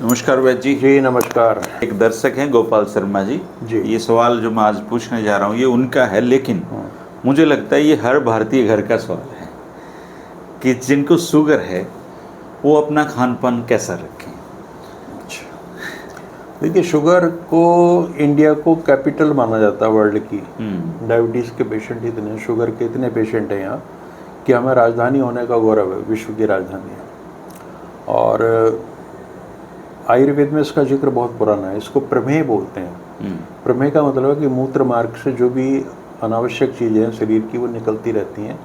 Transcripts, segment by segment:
नमस्कार वैद्य जी। जी नमस्कार। एक दर्शक हैं गोपाल शर्मा जी। जी। ये सवाल जो मैं आज पूछने जा रहा हूँ ये उनका है, लेकिन मुझे लगता है ये हर भारतीय घर का सवाल है कि जिनको शुगर है वो अपना खान पान कैसा रखें। देखिए, शुगर को इंडिया को कैपिटल माना जाता है वर्ल्ड की। डायबिटीज़ के पेशेंट इतने हैं, शुगर के इतने पेशेंट हैं यहाँ कि हमें राजधानी होने का गौरव है, विश्व की राजधानी है। और आयुर्वेद में इसका जिक्र बहुत पुराना है, इसको प्रमेह बोलते हैं। प्रमेह का मतलब है कि मूत्र मार्ग से जो भी अनावश्यक चीज़ें हैं शरीर की वो निकलती रहती हैं।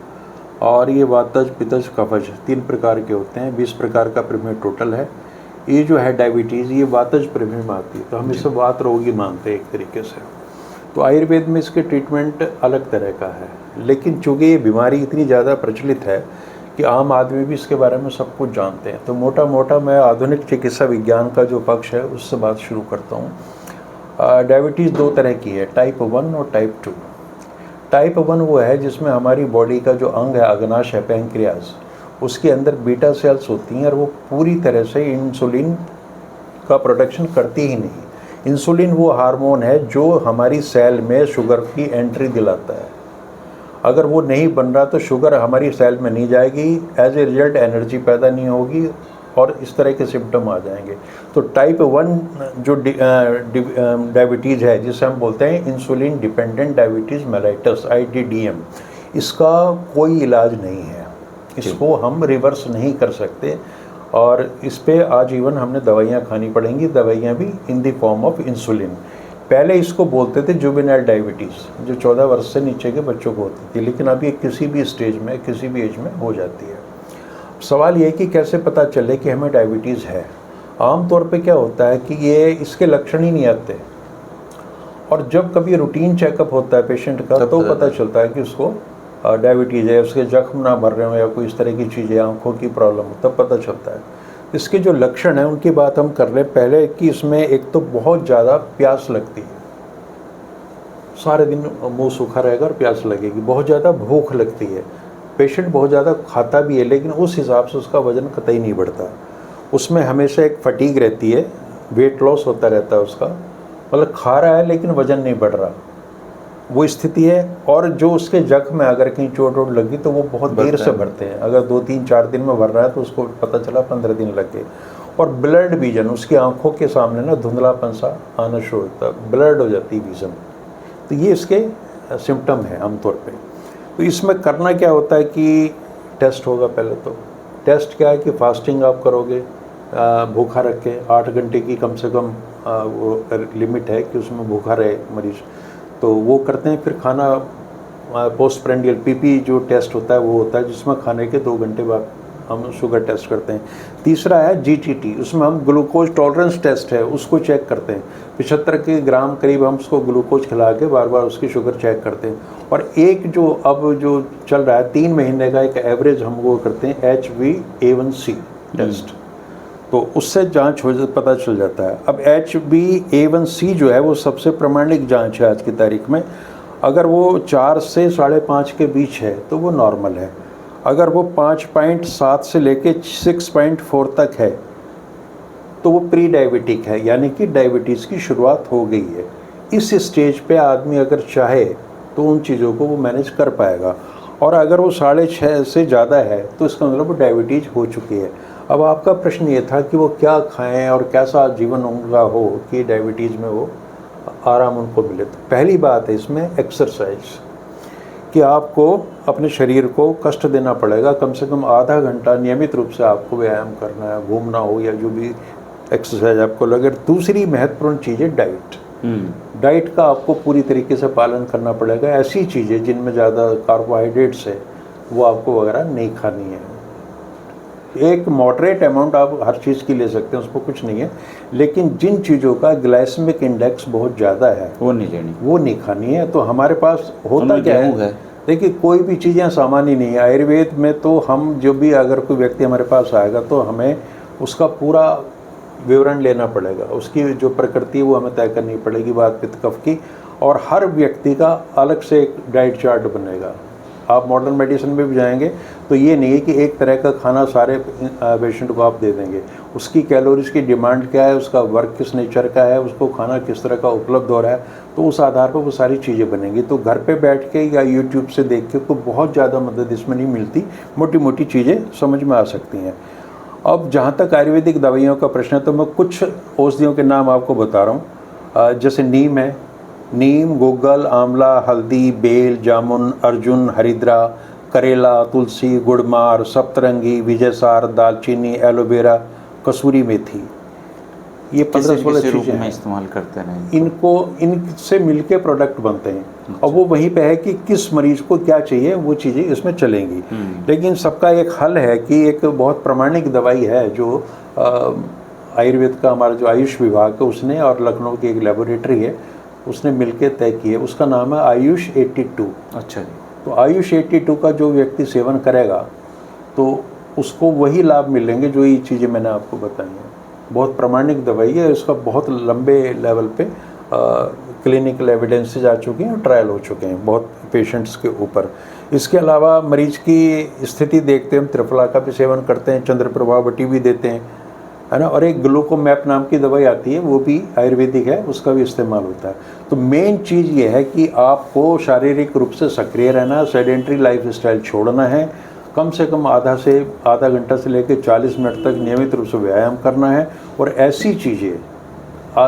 और ये वातज, पित्तज, कफज 3 प्रकार के होते हैं। 20 प्रकार का प्रमेह टोटल है। ये जो है डायबिटीज़, ये वातज प्रमेह में आती है, तो हम इसे वात रोगी मानते हैं एक तरीके से। तो आयुर्वेद में इसके ट्रीटमेंट अलग तरह का है, लेकिन चूँकि ये बीमारी इतनी ज़्यादा प्रचलित है कि आम आदमी भी इसके बारे में सब कुछ जानते हैं। तो मोटा मोटा मैं आधुनिक चिकित्सा विज्ञान का जो पक्ष है उससे बात शुरू करता हूँ। डायबिटीज़ 2 तरह की है, टाइप 1 और टाइप 2। टाइप 1 वो है जिसमें हमारी बॉडी का जो अंग है, अग्नाशय है, पैंक्रियाज, उसके अंदर बीटा सेल्स होती हैं और वो पूरी तरह से इंसुलिन का प्रोडक्शन करती ही नहीं। इंसुलिन वो हार्मोन है जो हमारी सेल में शुगर की एंट्री दिलाता है। अगर वो नहीं बन रहा तो शुगर हमारी सेल में नहीं जाएगी, एज ए रिजल्ट एनर्जी पैदा नहीं होगी और इस तरह के सिम्टम आ जाएंगे। तो टाइप 1 जो डायबिटीज़ है, जिसे हम बोलते हैं insulin dependent diabetes mellitus, IDDM, इसका कोई इलाज नहीं है। इसको हम रिवर्स नहीं कर सकते और इस पे आजीवन हमने दवाइयाँ खानी पड़ेंगी, दवाइयाँ भी in the form of insulin. पहले इसको बोलते थे जुवेनाइल डायबिटीज़, जो 14 वर्ष से नीचे के बच्चों को होती थी, लेकिन अब ये किसी भी स्टेज में, किसी भी एज में हो जाती है। सवाल ये है कि कैसे पता चले कि हमें डायबिटीज़ है। आमतौर पे क्या होता है कि ये इसके लक्षण ही नहीं आते, और जब कभी रूटीन चेकअप होता है पेशेंट का तो पता चलता है कि उसको डायबिटीज़ है, उसके जख्म ना भर रहे हो या कोई इस तरह की चीज़ें, आँखों की प्रॉब्लम हो, तब पता चलता है। इसके जो लक्षण हैं उनकी बात हम कर रहे हैं पहले कि इसमें एक तो बहुत ज़्यादा प्यास लगती है, सारे दिन मुंह सूखा रहेगा और प्यास लगेगी। बहुत ज़्यादा भूख लगती है, पेशेंट बहुत ज़्यादा खाता भी है लेकिन उस हिसाब से उसका वज़न कतई नहीं बढ़ता। उसमें हमेशा एक फटीग रहती है, वेट लॉस होता रहता है उसका, मतलब खा रहा है लेकिन वज़न नहीं बढ़ रहा, वो स्थिति है। और जो उसके जख्म है, अगर कहीं चोट वोट लगी तो वो बहुत देर से भरते हैं। अगर 2-3-4 दिन में भर रहा है तो उसको पता चला 15 दिन लग गए। और ब्लड विजन, उसकी आंखों के सामने ना धुंधलापन सा आना शुरू होता है, ब्लड हो जाती है विजन। तो ये इसके सिम्टम है आमतौर पे। तो इसमें करना क्या होता है कि टेस्ट होगा। पहले तो टेस्ट क्या है कि फास्टिंग आप करोगे, भूखा रख के 8 घंटे की कम से कम वो लिमिट है कि उसमें भूखा रहे मरीज़, तो वो करते हैं। फिर खाना, पोस्ट प्रेंडियल PP जो टेस्ट होता है वो होता है जिसमें खाने के 2 घंटे बाद हम शुगर टेस्ट करते हैं। तीसरा है GTT, उसमें हम ग्लूकोज टॉलरेंस टेस्ट है उसको चेक करते हैं। 75 के ग्राम करीब हम उसको ग्लूकोज खिला के बार बार उसकी शुगर चेक करते हैं। और एक जो अब जो चल रहा है 3 महीने का एक एवरेज हम वो करते हैं, HbA1c टेस्ट, तो उससे जांच हो पता चल जाता है। अब HbA1c जो है वो सबसे प्रामाणिक जांच है आज की तारीख में। अगर वो 4 से 5.5 के बीच है तो वो नॉर्मल है। अगर वो 5.7 से लेके 6.4 तक है तो वो प्री डायबिटिक है, यानी कि डायबिटीज़ की शुरुआत हो गई है। इस स्टेज पे आदमी अगर चाहे तो उन चीज़ों को वो मैनेज कर पाएगा। और अगर वो 6.5 से ज़्यादा है तो इसका मतलब वो डायबिटीज़ हो चुकी है। अब आपका प्रश्न ये था कि वो क्या खाएं और कैसा जीवन उनका हो कि डायबिटीज़ में वो आराम उनको मिले। तो पहली बात है इसमें एक्सरसाइज, कि आपको अपने शरीर को कष्ट देना पड़ेगा। कम से कम आधा घंटा नियमित रूप से आपको व्यायाम करना है, घूमना हो या जो भी एक्सरसाइज आपको लगे। दूसरी महत्वपूर्ण चीज़ है डाइट। डाइट का आपको पूरी तरीके से पालन करना पड़ेगा। ऐसी चीज़ें जिनमें ज़्यादा कार्बोहाइड्रेट्स है वो आपको वगैरह नहीं खानी है। एक मॉडरेट अमाउंट आप हर चीज़ की ले सकते हैं, उसको कुछ नहीं है, लेकिन जिन चीज़ों का ग्लाइसेमिक इंडेक्स बहुत ज़्यादा है वो नहीं लेनी, वो नहीं खानी है। तो हमारे पास होता क्या है, देखिए कोई भी चीज़ें सामान्य नहीं है। आयुर्वेद में तो हम जो भी, अगर कोई व्यक्ति हमारे पास आएगा तो हमें उसका पूरा विवरण लेना पड़ेगा, उसकी जो प्रकृति है वो हमें तय करनी पड़ेगी, वात पित्त कफ की। और हर व्यक्ति का अलग से एक डाइट चार्ट बनेगा। आप मॉडर्न मेडिसिन में भी जाएंगे तो ये नहीं है कि एक तरह का खाना सारे पेशेंट को आप दे देंगे। उसकी कैलोरीज की डिमांड क्या है, उसका वर्क किस नेचर का है, उसको खाना किस तरह का उपलब्ध हो रहा है, तो उस आधार पर वो सारी चीज़ें बनेंगी। तो घर पे बैठ के या यूट्यूब से देख के कोई बहुत ज़्यादा मदद इसमें नहीं मिलती, मोटी मोटी चीज़ें समझ में आ सकती हैं। अब जहाँ तक आयुर्वेदिक दवाइयों का प्रश्न है तो मैं कुछ औषधियों के नाम आपको बता रहा हूँ। जैसे नीम है, नीम, गुग्गल, आंवला, हल्दी, बेल, जामुन, अर्जुन, हरिद्रा, करेला, तुलसी, गुड़मार, सप्तरंगी, विजयसार, दालचीनी, एलोवेरा, कसूरी मेथी, ये 15-16 चीज़ें हैं इस्तेमाल करते हैं। इनसे मिलके प्रोडक्ट बनते हैं। और वो वहीं पे है कि किस मरीज को क्या चाहिए, वो चीज़ें इसमें चलेंगी। लेकिन सबका एक हल है कि एक बहुत प्रामाणिक दवाई है जो आयुर्वेद का हमारा जो आयुष विभाग है उसने और लखनऊ की एक लेबोरेटरी है उसने मिलके तय की है, उसका नाम है आयुष 82। अच्छा जी। तो आयुष 82 का जो व्यक्ति सेवन करेगा तो उसको वही लाभ मिलेंगे जो ये चीज़ें मैंने आपको बताई हैं। बहुत प्रामाणिक दवाई है, इसका बहुत लंबे लेवल पे क्लिनिकल एविडेंसेज आ चुके हैं और ट्रायल हो चुके हैं बहुत पेशेंट्स के ऊपर। इसके अलावा मरीज की स्थिति देखते हम त्रिफला का भी सेवन करते हैं, चंद्रप्रभा बटी भी देते हैं, है ना। और एक ग्लूकोमैप नाम की दवाई आती है वो भी आयुर्वेदिक है, उसका भी इस्तेमाल होता है। तो मेन चीज़ ये है कि आपको शारीरिक रूप से सक्रिय रहना, सेडेंट्री लाइफस्टाइल छोड़ना है, कम से कम आधा घंटा से लेकर 40 मिनट तक नियमित रूप से व्यायाम करना है। और ऐसी चीज़ें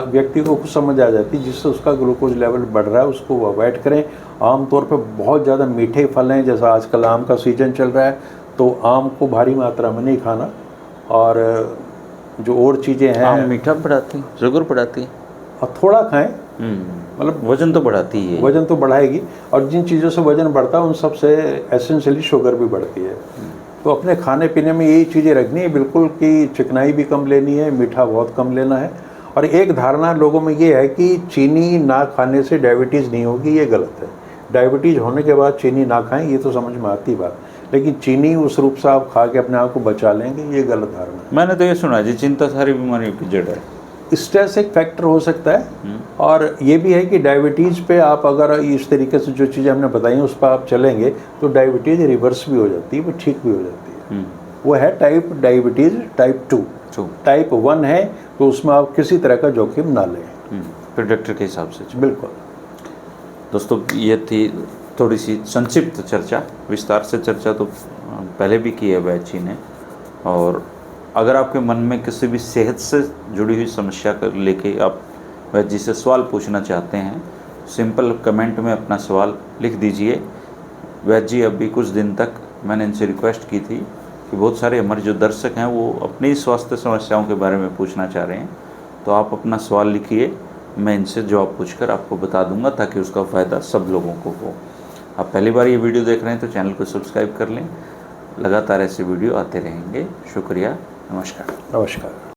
व्यक्ति को खुद समझ आ जाती है जिससे उसका ग्लूकोज लेवल बढ़ रहा है उसको वो अवॉइड करें। आमतौर पर बहुत ज़्यादा मीठे फल हैं, जैसा आजकल आम का सीजन चल रहा है तो आम को भारी मात्रा में नहीं खाना। और जो और चीज़ें हैं, आम मीठा बढ़ाती, शुगर बढ़ाती, और थोड़ा खाएं, मतलब वजन तो बढ़ाती है, वजन तो बढ़ाएगी। और जिन चीज़ों से वजन बढ़ता है उन सब से एसेंशियली शुगर भी बढ़ती है। तो अपने खाने पीने में यही चीज़ें रखनी है बिल्कुल कि चिकनाई भी कम लेनी है, मीठा बहुत कम लेना है। और एक धारणा लोगों में ये है कि चीनी ना खाने से डायबिटीज़ नहीं होगी, ये गलत है। डायबिटीज़ होने के बाद चीनी ना खाएं, ये तो समझ में आती बात, लेकिन चीनी उस रूप से आप खा के अपने आप को बचा लेंगे, ये गलत धारणा है। मैंने तो ये सुना जी, चिंता सारी बीमारियों की जड़ है। स्ट्रेस एक फैक्टर हो सकता है। और ये भी है कि डायबिटीज़ पे आप अगर इस तरीके से जो चीज़ें हमने बताई हैं उस पर आप चलेंगे तो डायबिटीज़ रिवर्स भी हो जाती है, वो ठीक भी हो जाती है। वो है टाइप डायबिटीज़ टाइप 2। टाइप 1 है तो उसमें आप किसी तरह का जोखिम ना लें, फिर डॉक्टर के हिसाब से। बिल्कुल। दोस्तों ये थी थोड़ी सी संक्षिप्त चर्चा, विस्तार से चर्चा तो पहले भी की है वैद्य जी ने। और अगर आपके मन में किसी भी सेहत से जुड़ी हुई समस्या कर लेके आप वैद्य जी से सवाल पूछना चाहते हैं, सिंपल कमेंट में अपना सवाल लिख दीजिए। वैद्य जी अभी कुछ दिन तक मैंने इनसे रिक्वेस्ट की थी कि बहुत सारे हमारे जो दर्शक हैं वो अपनी स्वास्थ्य समस्याओं के बारे में पूछना चाह रहे हैं, तो आप अपना सवाल लिखिए, मैं इनसे जवाब पूछकर आपको बता दूंगा ताकि उसका फ़ायदा सब लोगों को हो। आप पहली बार ये वीडियो देख रहे हैं तो चैनल को सब्सक्राइब कर लें, लगातार ऐसे वीडियो आते रहेंगे। शुक्रिया, नमस्कार। नमस्कार।